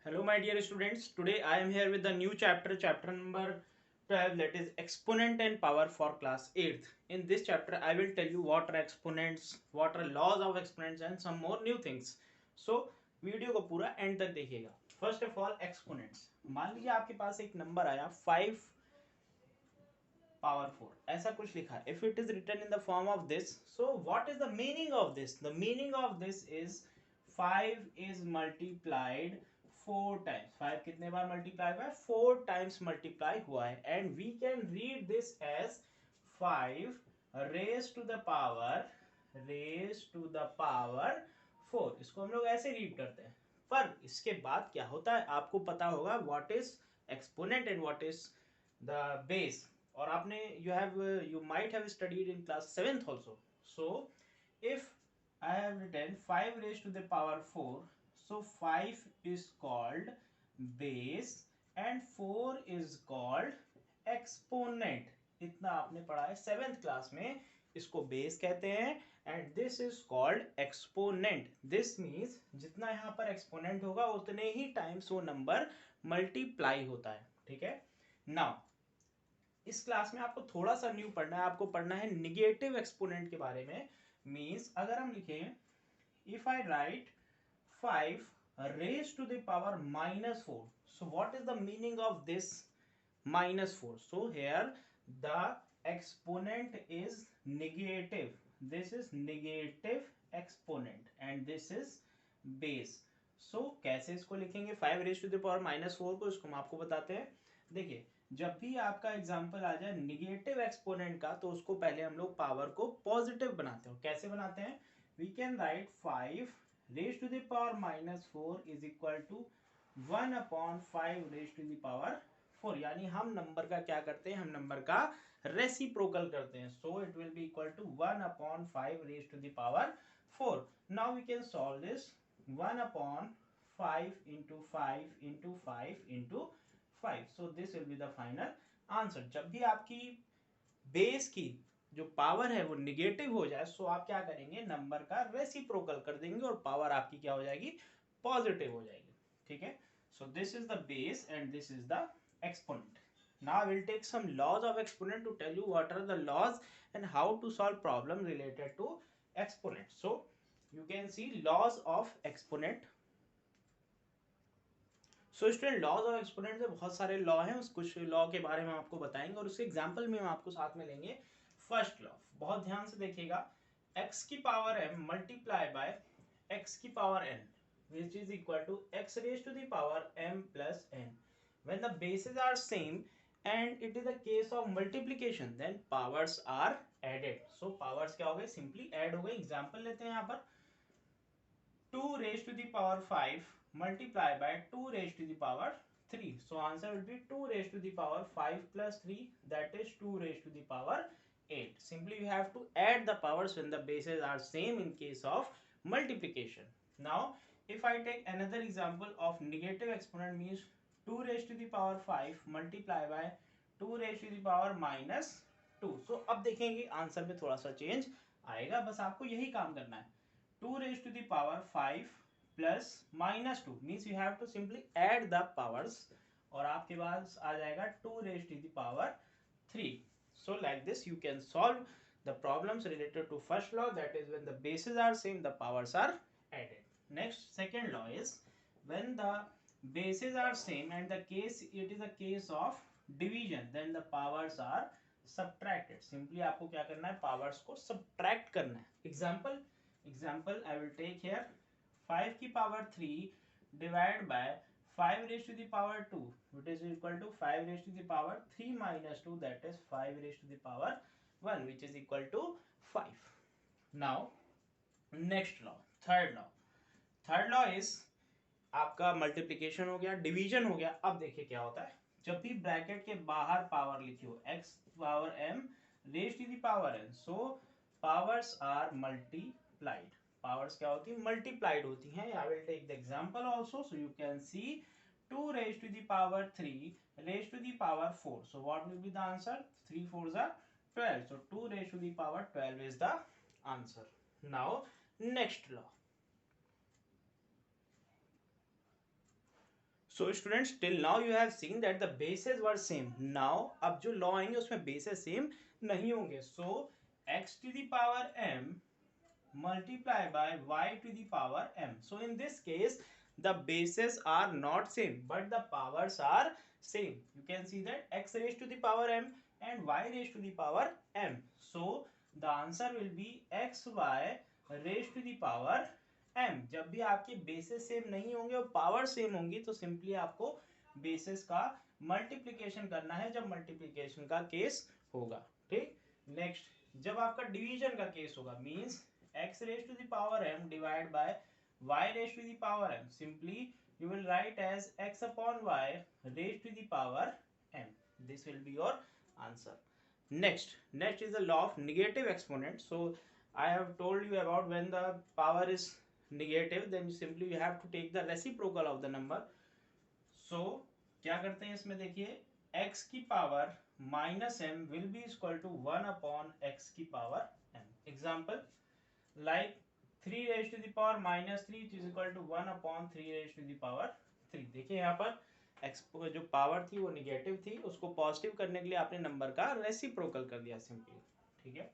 Hello, my dear students. Today I am here with the new chapter number 12, that is exponent and power for class 8th. In this chapter, I will tell you what are exponents, what are laws of exponents, and some more new things. So, video को पूरा and तक देखिएगा. First of all exponents. मान लीजिए आपके पास एक number आया 5 power 4 ऐसा कुछ लिखा है. If it is written in the form of this, so what is the meaning of this? The meaning of this is 5 is multiplied 4 times. 5 कितने बार मल्टीप्लाई हुआ है? 4 टाइम्स मल्टीप्लाई हुआ है. And we can read this as 5 raise to the power 4. इसको हम लोग ऐसे read करते हैं. पर इसके बाद क्या होता है आपको पता होगा. What is exponent and what is the base. और आपने you might have studied in class 7th also. So if I have written 5 raised to the power 4, so 5 is called base and 4 is called exponent. इतना आपने पढ़ा है 7th class में. इसको base कहते हैं and this is called exponent. This means जितना यहाँ पर एक्सपोनेंट होगा उतने ही टाइम्स वो नंबर मल्टीप्लाई होता है. ठीक है. नाउ इस क्लास में आपको थोड़ा सा न्यू पढ़ना है. आपको पढ़ना है निगेटिव एक्सपोनेंट के बारे में. मींस अगर हम लिखें if I write 5 raise to the power -4, so what is the meaning of this -4? So here the exponent is negative. This is negative exponent and this is base. So कैसे इसको लिखेंगे 5 raise to the power -4 को? इसको हम आपको बताते हैं. देखिए जब भी आपका एग्जाम्पल आ जाए निगेटिव एक्सपोनेंट का तो उसको पहले हम लोग पावर को पॉजिटिव बनाते हैं. कैसे बनाते हैं? We can write 5 raise to the power -4 is equal to 1/5 raise to the power 4. यानी हम नंबर का क्या करते हैं? हम नंबर का रेसिप्रोकल करते हैं. So it will be equal to 1/5 raise to the power 4. Now we can solve this. 1/5 into 5 into 5 into 5. So this will be the final answer. जब भी आपकी बेस की जो पावर है वो निगेटिव हो जाए सो आप क्या करेंगे? नंबर का रेसिप्रोकल कर देंगे और पावर आपकी क्या हो जाएगी? पॉजिटिव हो जाएगी. ठीक है. So this is the base and this is the exponent. Now I will take some laws of exponent to tell you what are the laws and how to solve problem related to exponent. So you can see laws of exponent. So student laws of exponent से बहुत सारे law हैं. उस कुछ law के बारे में हम आपको बताएंगे और उसके एग्जांपल में हम आपको साथ में लेंगे. फर्स्ट लॉ बहुत ध्यान से देखिएगा. x की power m multiply by x की power n which is equal to x raised to the power m plus n. When the bases are same and it is a case of multiplication then powers are added. So powers क्या हो गए? Simply add हो गए. Example लेते हैं यहाँ पर 2 raised to the power 5 multiply by 2 raised to the power 3. So answer will be 2 raised to the power 5 plus 3, that is 2 raised to the power 8. Simply we have to add the powers when the bases are same in case of multiplication. Now if I take another example of negative exponent means 2 raised to the power 5 multiply by 2 raised to the power minus 2. So अब देखेंगे answer में थोड़ा सा change आएगा. बस आपको यही काम करना है. 2 raised to the power 5 plus minus 2 means you have to simply add the powers और आपके पास आ जाएगा 2 raised to the power 3. So like this you can solve the problems related to first law, that is when the bases are same the powers are added. Next second law is when the bases are same and the case it is a case of division then the powers are subtracted. Simply आपको क्या करना है? powers को subtract करना है. Example I will take here 5 की power 3 divided by 5 raised to the power 2 which is equal to 5 raised to the power 3 minus 2, that is 5 raised to the power 1 which is equal to 5. Now next law, third law is आपका multiplication हो गया, division हो गया. अब देखिए क्या होता है. जब भी ब्रैकेट के बाहर पावर लिखी हो x power m raise to the power n, so powers are multiplied. Powers क्या होती है? मल्टीप्लाइड होती हैं. I will take the example also so you can see 2 raised to the power 3 raised to the power 4. So what will be the answer? 3 4s are 12. So 2 raised to the power 12 is the answer. Now next law. So students till now you have seen that the bases were same. Now अब जो law आएंगे उसमें bases same नहीं होंगे. सो x to the power m multiply by y to the power m. So in this case the bases are not same but the powers are same. You can see that x raised to the power m and y raised to the power m. So the answer will be xy raised to the power m. जब भी आपके basis same नहीं होंगे और power same होंगी तो simply आपको basis का मल्टीप्लिकेशन करना है जब मल्टीप्लिकेशन का केस होगा. ठीक. नेक्स्ट, जब आपका डिवीजन का केस होगा means x raised to the power m divided by y raised to the power m, simply you will write as x upon y raised to the power m. This will be your answer. Next is the law of negative exponent. So I have told you about when the power is negative then simply you have to take the reciprocal of the number. So क्या करते हैं इसमें, देखिए x की power minus m will be equal to 1 upon x की power m. Example like 3 raised to the power minus 3 is equal to 1 upon 3 raised to the power 3. देखिए यहाँ पर x जो पावर थी वो निगेटिव थी, उसको पॉजिटिव करने के लिए आपने नंबर का रेसिप्रोकल कर दिया सिंपली. ठीक है.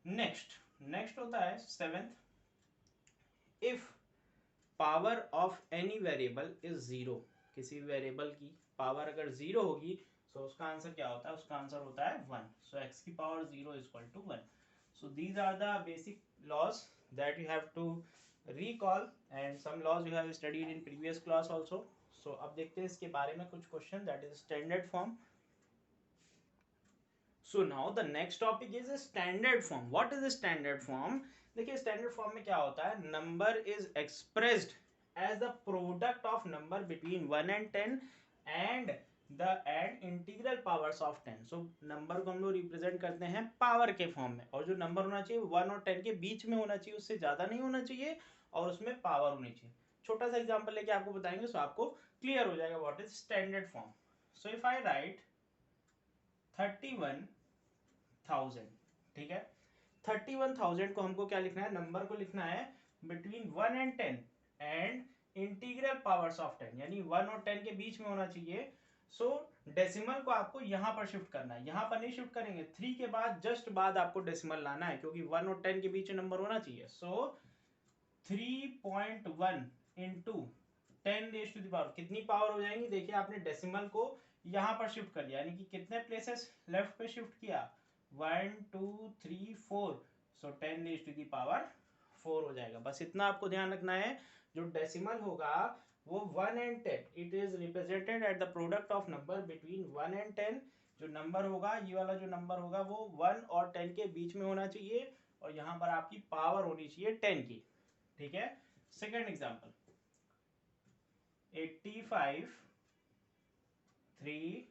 नेक्स्ट होता है 7th. If power of any variable is 0, किसी वेरिएबल की पावर अगर 0 होगी तो उसका आंसर क्या होता है, उसका आंसर होता है 1. सो x की power 0 is equal to 1. So these are the basic laws that you have to recall and some laws you have studied in previous class also. So अब देखते हैं इसके बारे में कुछ question, that is standard form. So now the next topic is a standard form. What is a standard form? देखिए standard form में क्या होता है, number is expressed as the product of number between 1 and 10 and the and integral powers of 10. So number को हम लोग represent करते हैं पावर के फॉर्म में, और जो नंबर होना चाहिए 1 और 10 के बीच में होना चाहिए, उससे ज्यादा नहीं होना चाहिए और उसमें पावर होनी चाहिए. छोटा सा एग्जांपल लेके आपको बताएंगे सो आपको क्लियर हो जाएगा what is standard form. So if I right 31,000, ठीक है, 31,000 को हमको क्या लिखना है, नंबर को लिखना है between 1 and 10 and integral powers of 10, यानी 1 और 10 के बीच में होना चाहिए. सो डेसिमल को आपको यहाँ पर शिफ्ट करना है, यहाँ पर नहीं शिफ्ट करेंगे, 3 के बाद जस्ट बाद आपको डेसिमल लाना है क्योंकि 1 और 10 के बीच में नंबर होना चाहिए. So 3.1 into 10 raise to the power, कितनी पावर हो जाएंगी, देखिए आपने डेसिमल को यहाँ पर शिफ्ट कर दिया, यानी कि कितने प्लेसेस लेफ्ट पे शिफ्ट किया, 1 2 3 4. So 10 raise to the power 4 हो जाएगा. बस इतना आपको ध्यान रखना है, जो डेसिमल होगा वो 1 and 10, it is represented at the product of number between 1 and 10. जो नंबर होगा, ये वाला जो नंबर होगा वो 1 और 10 के बीच में होना चाहिए और यहाँ पर आपकी पावर होनी चाहिए 10 की. ठीक है. Second example 85 3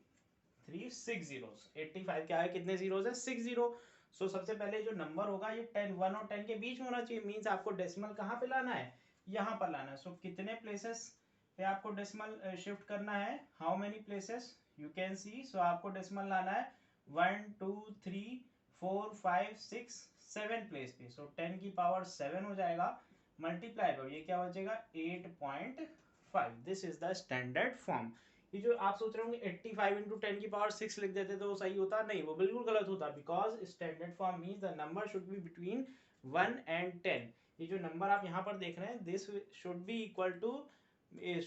3 6 zeros. 85 क्या है, कितने जीरोस है, 6 जीरो. सो सबसे पहले जो नंबर होगा ये 10 1 और 10 के बीच में होना चाहिए, मींस आपको डेसिमल कहाँ पे लाना है, यहाँ पर लाना है. सो कितने प्लेसेस पे आपको डेसिमल शिफ्ट करना है, how many places you can see. So आपको डेसिमल लाना है 1 2 3 4 5 6 7 प्लेस पे. सो 10 की पावर 7 हो जाएगा, मल्टीप्लाई बाय ये क्या बचेगा 8.5. This is the standard form. ये जो आप सोच रहे होंगे 85 इंटू 10 की पावर 6 लिख देते तो वो सही होता, नहीं, वो बिल्कुल गलत होता, because standard form means the number should be between 1 and 10. ये जो नंबर आप यहाँ पर देख रहे हैं this should be equal to,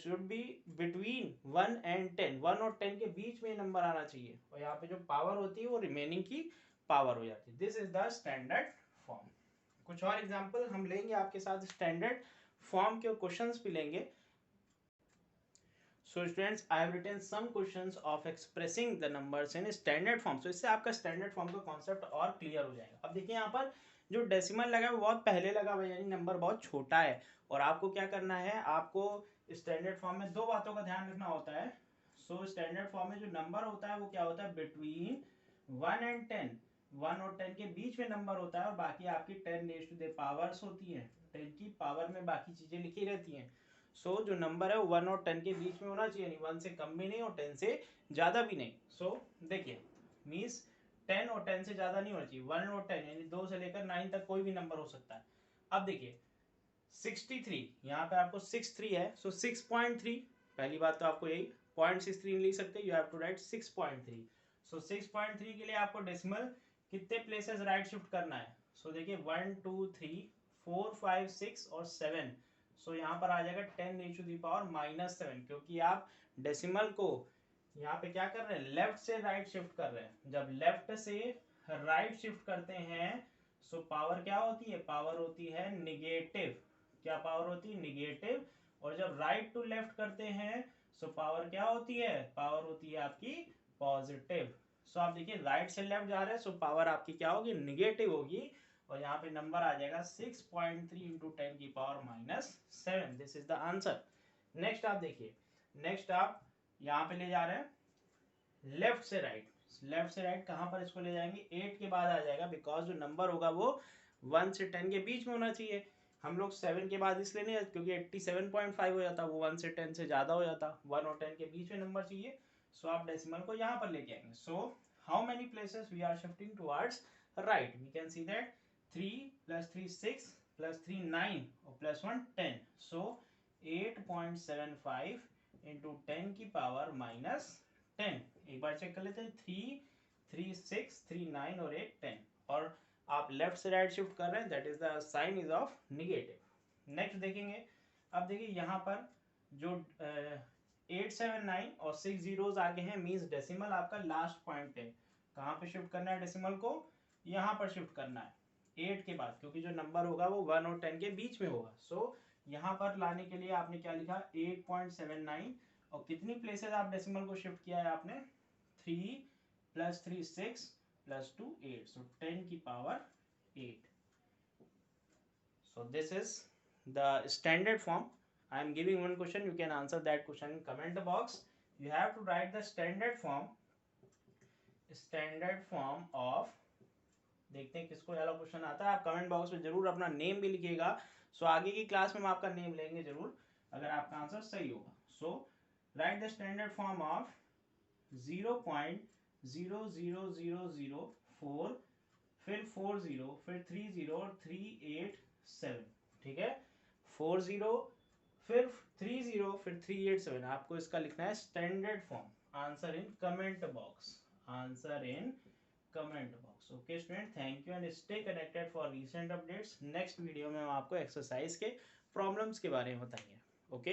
should be between 1 and 10, 1 और 10 के बीच में नंबर आना चाहिए और यहाँ पे जो पावर होती है वो रिमेनिंग की पावर हो जाती है. This is the standard form. कुछ और एग्जांपल हम लेंगे आपके साथ, स्टैंडर्ड फॉर्म के क्वेश्चंस भी लेंगे. So students, I have written some questions of expressing the numbers in standard form. So इससे आपका स्टैंडर्ड फॉर्म का कॉन्सेप्ट और क्लियर हो जाएगा. अब देखिए यहाँ पर जो डेसिमल लगा है वो बहुत पहले लगा हुआ है, यानी नंबर बहुत छोटा है और आपको क्या करना है, आपको स्टैंडर्ड फॉर्म में दो बातों का ध्यान रखना होता है. सो स्टैंडर्ड फॉर्म में जो नंबर होता है वो क्या होता है, बिटवीन 1 एंड 10, 1 और 10 के बीच में नंबर होता है और बाकी आपकी 10 रेज़ टू द पावर्स होती है, 10 की पावर में बाकी चीजें लिखी रहती हैं. सो जो नंबर है 1 और 10 के बीच में होना चाहिए, यानी 1 से कम भी नहीं और 10 से ज़्यादा भी नहीं. सो देखिए मीन्स 10 और 10 से ज़्यादा नहीं होना चाहिए, 1 और 10 यानी 2 से लेकर 9 तक कोई भी नंबर हो सकता है. अब देखिए 63, यहाँ पे आपको 63 है, सो 6.3 पहली बात तो आपको यही 0.63 लिख सकते, यू हैव टू राइट 6.3। सो 6.3 के लिए आपको डेसिमल कितने प्लेसेस राइट शिफ्ट करना है? सो देखिए 1 2 3 4 5 6 और 7। सो यहाँ पर आ जाएगा 10⁻⁻⁷, क्योंकि आप डेसिमल को यहाँ पे क्या कर रहे हैं, लेफ्ट से राइट शिफ्ट कर रहे हैं। जब लेफ्ट से राइट शिफ्ट करते हैं सो पावर क्या होती है, पावर होती है निगेटिव। क्या पावर होती है, निगेटिव। और जब राइट टू लेफ्ट करते हैं सो पावर क्या होती है, पावर होती है आपकी पॉजिटिव। सो आप देखिए राइट से लेफ्ट जा रहे हैं सो पावर आपकी क्या होगी, निगेटिव होगी। और यहाँ पे नंबर आ जाएगा 6.3 into 10⁻⁷। This is the answer. Next आप देखिए, नेक्स्ट आप यहाँ पे ले जा रहे हैं लेफ्ट से राइट। लेफ्ट से राइट कहाँ पर इसको ले जाएंगे, 8 के बाद आ जाएगा, बिकॉज जो नंबर होगा वो 1 से 10 के बीच में होना चाहिए। हम लोग 7 के बाद इसलिए नहीं, क्योंकि 87.5 हो जाता, वो 1 से 10 से ज़्यादा हो जाता, 1 और 10 के बीच में नंबर चाहिए। सो आप डेसिमल को यहाँ पर लेके आएंगे। So how many places we are shifting towards right, we can see that 3 + 3 6 + 3 9 और +1 10। सो 8.75 इंटू 10⁻⁻10। एक बार चेक कर लेते हैं, 3 3 6 3 9 और 8 10। और आप लेफ्ट से राइट शिफ्ट कर रहे हैं, that is the sign is of negative. Next देखेंगे, अब देखिए यहाँ पर जो 879 और 6 जीरोस आगे हैं, मींस डेसिमल आपका लास्ट पॉइंट है। कहाँ पे शिफ्ट करना है डेसिमल को, यहाँ पर शिफ्ट करना है 8 के बाद, क्योंकि जो नंबर होगा वो 1 और 10 के बीच में होगा। सो यहाँ पर लाने के लिए आपने क्या लिखा, 8.79। और कितनी प्लेसेस आप डेसिमल को शिफ्ट किया है आपने, 3 + 3 6 + 2 8। सो 10⁻8। So this is the standard form. I am giving one question, you can answer that question in comment box. You have to write the standard form of, देखते हैं किसको वाला क्वेश्चन आता है। आप कमेंट बॉक्स में जरूर अपना नेम भी लिखिएगा। सो आगे की क्लास में हम आपका नेम लेंगे जरूर अगर आपका आंसर सही होगा। So write the standard form of 0.00004, फिर 40, फिर 30 और 387। ठीक है, 40 फिर 30 फिर 387। आपको इसका लिखना है standard form. Answer in comment box, answer in comment box. Okay student, thank you and stay connected for recent updates. Next video में हम आपको एक्सरसाइज के प्रॉब्लम्स के बारे में बताएंगे। ओके।